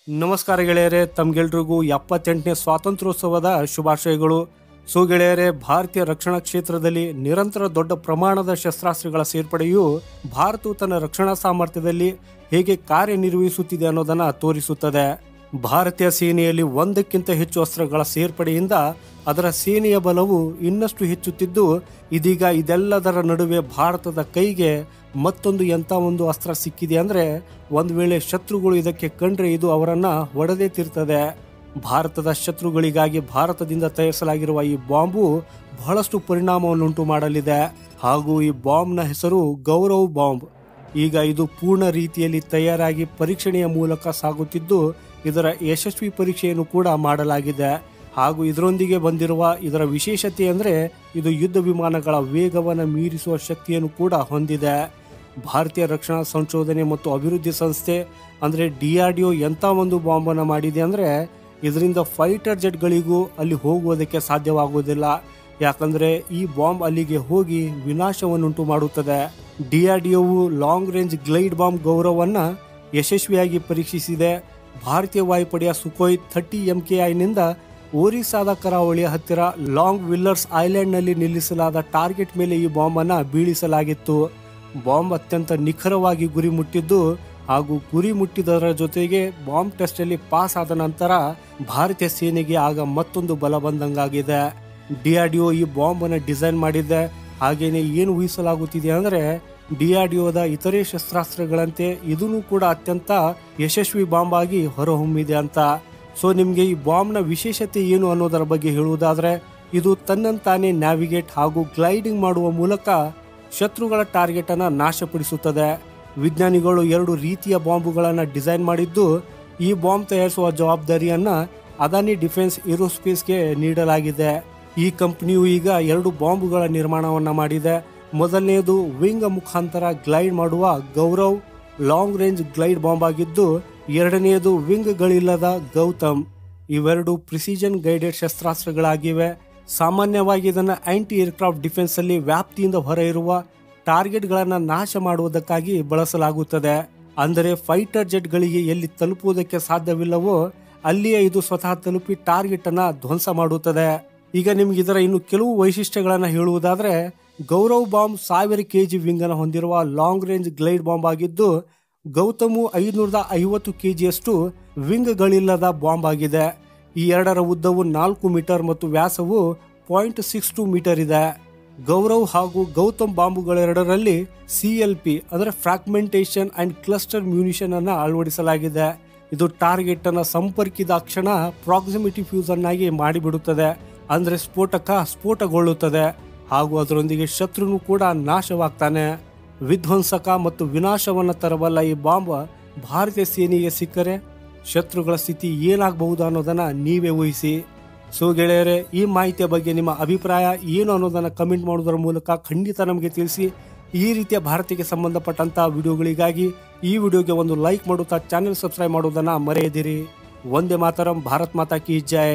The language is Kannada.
ನಮಸ್ಕಾರ ಗೆಳೆಯರೇ, ತಮ್ಗೆಲ್ರಿಗೂ 78ನೇ ಸ್ವಾತಂತ್ರ್ಯೋತ್ಸವದ ಶುಭಾಶಯಗಳು. ಸೊ ಗೆಳೆಯರೇ, ಭಾರತೀಯ ರಕ್ಷಣಾ ಕ್ಷೇತ್ರದಲ್ಲಿ ನಿರಂತರ ದೊಡ್ಡ ಪ್ರಮಾಣದ ಶಸ್ತ್ರಾಸ್ತ್ರಗಳ ಸೇರ್ಪಡೆಯು ಭಾರತವು ತನ್ನ ರಕ್ಷಣಾ ಸಾಮರ್ಥ್ಯದಲ್ಲಿ ಹೇಗೆ ಕಾರ್ಯನಿರ್ವಹಿಸುತ್ತಿದೆ ಅನ್ನೋದನ್ನ ತೋರಿಸುತ್ತದೆ. ಭಾರತೀಯ ಸೇನೆಯಲ್ಲಿ ಒಂದಕ್ಕಿಂತ ಹೆಚ್ಚು ಅಸ್ತ್ರಗಳ ಸೇರ್ಪಡೆಯಿಂದ ಅದರ ಸೇನೆಯ ಬಲವು ಇನ್ನಷ್ಟು ಹೆಚ್ಚುತ್ತಿದ್ದು, ಇದೀಗ ಇದೆಲ್ಲದರ ನಡುವೆ ಭಾರತದ ಕೈಗೆ ಮತ್ತೊಂದು ಎಂಥ ಒಂದು ಅಸ್ತ್ರ ಸಿಕ್ಕಿದೆ ಅಂದ್ರೆ, ಒಂದು ವೇಳೆ ಶತ್ರುಗಳು ಇದಕ್ಕೆ ಕಂಡ್ರೆ ಇದು ಅವರನ್ನ ಹೊಡೆದೇ ತೀರ್ತದೆ. ಭಾರತದ ಶತ್ರುಗಳಿಗಾಗಿ ಭಾರತದಿಂದ ತಯಾರಿಸಲಾಗಿರುವ ಈ ಬಾಂಬು ಬಹಳಷ್ಟು ಪರಿಣಾಮವನ್ನುಂಟು ಮಾಡಲಿದೆ. ಹಾಗೂ ಈ ಬಾಂಬ್ನ ಹೆಸರು ಗೌರವ್ ಬಾಂಬ್. ಈಗ ಇದು ಪೂರ್ಣ ರೀತಿಯಲ್ಲಿ ತಯಾರಾಗಿ ಪರೀಕ್ಷಣೆಯ ಮೂಲಕ ಸಾಗುತ್ತಿದ್ದು, ಇದರ ಯಶಸ್ವಿ ಪರೀಕ್ಷೆಯನ್ನು ಕೂಡ ಮಾಡಲಾಗಿದೆ. ಹಾಗೂ ಇದರೊಂದಿಗೆ ಬಂದಿರುವ ಇದರ ವಿಶೇಷತೆ ಅಂದರೆ, ಇದು ಯುದ್ಧ ವಿಮಾನಗಳ ವೇಗವನ್ನು ಮೀರಿಸುವ ಶಕ್ತಿಯನ್ನು ಕೂಡ ಹೊಂದಿದೆ. ಭಾರತೀಯ ರಕ್ಷಣಾ ಸಂಶೋಧನೆ ಮತ್ತು ಅಭಿವೃದ್ಧಿ ಸಂಸ್ಥೆ ಅಂದರೆ DRDO ಎಂಥ ಒಂದು ಬಾಂಬನ್ನು ಮಾಡಿದೆ ಅಂದರೆ, ಇದರಿಂದ ಫೈಟರ್ ಜೆಟ್ಗಳಿಗೂ ಅಲ್ಲಿ ಹೋಗುವುದಕ್ಕೆ ಸಾಧ್ಯವಾಗುವುದಿಲ್ಲ. ಯಾಕಂದರೆ ಈ ಬಾಂಬ್ ಅಲ್ಲಿಗೆ ಹೋಗಿ ವಿನಾಶವನ್ನುಂಟು ಮಾಡುತ್ತದೆ. DRDOವು ಲಾಂಗ್ ರೇಂಜ್ ಗ್ಲೈಡ್ ಬಾಂಬ್ ಗೌರವವನ್ನು ಯಶಸ್ವಿಯಾಗಿ ಪರೀಕ್ಷಿಸಿದೆ. ಭಾರತೀಯ ವಾಯುಪಡೆಯ ಸುಖೋಯ್ 30 MKIನಿಂದ ಒರಿಸ್ಸಾದ ಕರಾವಳಿಯ ಹತ್ತಿರ ಲಾಂಗ್ ವಿಲ್ಲರ್ಸ್ ಐಲ್ಯಾಂಡ್ನಲ್ಲಿ ನಿಲ್ಲಿಸಲಾದ ಟಾರ್ಗೆಟ್ ಮೇಲೆ ಈ ಬಾಂಬನ್ನು ಬೀಳಿಸಲಾಗಿತ್ತು. ಬಾಂಬ್ ಅತ್ಯಂತ ನಿಖರವಾಗಿ ಗುರಿ ಮುಟ್ಟಿದ್ದು, ಹಾಗೂ ಗುರಿ ಮುಟ್ಟಿದರ ಜೊತೆಗೆ ಬಾಂಬ್ ಟೆಸ್ಟ್ ಅಲ್ಲಿ ಪಾಸ್ ಆದ ನಂತರ ಭಾರತೀಯ ಸೇನೆಗೆ ಆಗ ಮತ್ತೊಂದು ಬಲ ಬಂದಂಗಾಗಿದೆ. DRDO ಈ ಬಾಂಬ್ ಅನ್ನು ಡಿಸೈನ್ ಮಾಡಿದೆ. ಹಾಗೇನೆ ಏನು ಊಹಿಸಲಾಗುತ್ತಿದೆ ಅಂದ್ರೆ, DRDOದ ಇತರೆ ಶಸ್ತ್ರಾಸ್ತ್ರಗಳಂತೆ ಇದನ್ನು ಕೂಡ ಅತ್ಯಂತ ಯಶಸ್ವಿ ಬಾಂಬ್ ಆಗಿ ಹೊರಹೊಮ್ಮಿದೆ ಅಂತ. ಸೊ ನಿಮಗೆ ಈ ಬಾಂಬ್ನ ವಿಶೇಷತೆ ಏನು ಅನ್ನೋದರ ಬಗ್ಗೆ ಹೇಳುವುದಾದ್ರೆ, ಇದು ತನ್ನಂತಾನೆ ನ್ಯಾವಿಗೇಟ್ ಹಾಗೂ ಗ್ಲೈಡಿಂಗ್ ಮಾಡುವ ಮೂಲಕ ಶತ್ರುಗಳ ಟಾರ್ಗೆಟ್ ಅನ್ನ ನಾಶಪಡಿಸುತ್ತದೆ. ವಿಜ್ಞಾನಿಗಳು 2 ರೀತಿಯ ಬಾಂಬುಗಳನ್ನು ಡಿಸೈನ್ ಮಾಡಿದ್ದು, ಈ ಬಾಂಬ್ ತಯಾರಿಸುವ ಜವಾಬ್ದಾರಿಯನ್ನ ಅದಾನಿ ಡಿಫೆನ್ಸ್ ಏರೋಸ್ಪೇಸ್ಗೆ ನೀಡಲಾಗಿದೆ. ಈ ಕಂಪನಿಯು ಈಗ 2 ಬಾಂಬುಗಳ ನಿರ್ಮಾಣವನ್ನ ಮಾಡಿದೆ. ಮೊದಲನೆಯದು ವಿಂಗ್ ಮುಖಾಂತರ ಗ್ಲೈಡ್ ಮಾಡುವ Gaurav long range glide bomb ಆಗಿದ್ದು, ಎರಡನೆಯದು ವಿಂಗ್ಗಳಿಲ್ಲದ ಗೌತಮ್. ಇವೆರಡು ಪ್ರಿಸಿಷನ್ ಗೈಡೆಡ್ ಶಸ್ತ್ರಾಸ್ತ್ರಗಳಾಗಿವೆ. ಸಾಮಾನ್ಯವಾಗಿ ಇದನ್ನು ಆಂಟಿ ಏರ್ಕ್ರಾಫ್ಟ್ ಡಿಫೆನ್ಸ್ ಅಲ್ಲಿ ವ್ಯಾಪ್ತಿಯಿಂದ ಹೊರ ಇರುವ ಟಾರ್ಗೆಟ್ ಗಳನ್ನ ನಾಶ ಮಾಡುವುದಕ್ಕಾಗಿ ಬಳಸಲಾಗುತ್ತದೆ. ಅಂದರೆ ಫೈಟರ್ ಜೆಟ್ ಗಳಿಗೆ ಎಲ್ಲಿ ತಲುಪುವುದಕ್ಕೆ ಸಾಧ್ಯವಿಲ್ಲವೋ ಅಲ್ಲಿಯೇ ಇದು ಸ್ವತಃ ತಲುಪಿ ಟಾರ್ಗೆಟ್ ಅನ್ನ ಧ್ವಂಸ ಮಾಡುತ್ತದೆ. ಈಗ ನಿಮ್ಗೆ ಇದರ ಇನ್ನು ಕೆಲವು ವೈಶಿಷ್ಟ್ಯಗಳನ್ನ ಹೇಳುವುದಾದ್ರೆ, ಗೌರವ್ ಬಾಂಬ್ 1000 kg ವಿಂಗ್ ಅನ್ನು ಹೊಂದಿರುವ ಲಾಂಗ್ ರೇಂಜ್ ಗ್ಲೈಡ್ ಬಾಂಬ್ ಆಗಿದ್ದು, ಗೌತಮು 550 kgಯಷ್ಟು ವಿಂಗ್ ಗಳಿಲ್ಲದ ಬಾಂಬ್ ಆಗಿದೆ. ಈ ಎರಡರ ಉದ್ದವು 4 ಮೀಟರ್ ಮತ್ತು ವ್ಯಾಸವು 0.62 ಮೀಟರ್ ಇದೆ. ಗೌರವ್ ಹಾಗೂ ಗೌತಮ್ ಬಾಂಬುಗಳೆರಡರಲ್ಲಿ CLP ಅಂದರೆ ಫ್ರಾಗ್ಮೆಂಟೇಶನ್ ಅಂಡ್ ಕ್ಲಸ್ಟರ್ ಮ್ಯೂನಿಷನ್ ಅನ್ನ ಅಳವಡಿಸಲಾಗಿದೆ. ಇದು ಟಾರ್ಗೆಟ್ ಅನ್ನ ಸಂಪರ್ಕಿದ ಕ್ಷಣ ಪ್ರಾಕ್ಸಿಮಿಟಿ ಫ್ಯೂಸ್ ಅನ್ನಾಗಿ ಮಾಡಿಬಿಡುತ್ತದೆ. ಅಂದ್ರೆ ಸ್ಫೋಟಗೊಳ್ಳುತ್ತದೆ ಹಾಗೂ ಅದರೊಂದಿಗೆ ಶತ್ರುನು ಕೂಡ ನಾಶವಾಗ್ತಾನೆ. ವಿಧ್ವಂಸಕ ಮತ್ತು ವಿನಾಶವನ್ನ ತರಬಲ್ಲ ಈ ಬಾಂಬ್ ಭಾರತೀಯ ಸೇನೆಗೆ ಸಿಕ್ಕರೆ ಶತ್ರುಗಳ ಸ್ಥಿತಿ ಏನಾಗಬಹುದು ಅನ್ನೋದನ್ನ ನೀವೇ ಊಹಿಸಿ. ಸೊ ಗೆಳೆಯರೇ, ಈ ಮಾಹಿತಿಯ ಬಗ್ಗೆ ನಿಮ್ಮ ಅಭಿಪ್ರಾಯ ಏನು ಅನ್ನೋದನ್ನ ಕಮೆಂಟ್ ಮಾಡೋದರ ಮೂಲಕ ಖಂಡಿತ ನಮಗೆ ತಿಳಿಸಿ. ಈ ರೀತಿಯ ಭಾರತಕ್ಕೆ ಸಂಬಂಧಪಟ್ಟಂತ ವಿಡಿಯೋಗಳಿಗಾಗಿ ಈ ವಿಡಿಯೋಗೆ ಒಂದು ಲೈಕ್ ಮಾಡುತ್ತಾ ಚಾನೆಲ್ ಸಬ್ಸ್ಕ್ರೈಬ್ ಮಾಡೋದನ್ನ ಮರೆಯದಿರಿ. ವಂದೇ ಮಾತರಂ. ಭಾರತ್ ಮಾತಾ ಕಿ ಜೈ.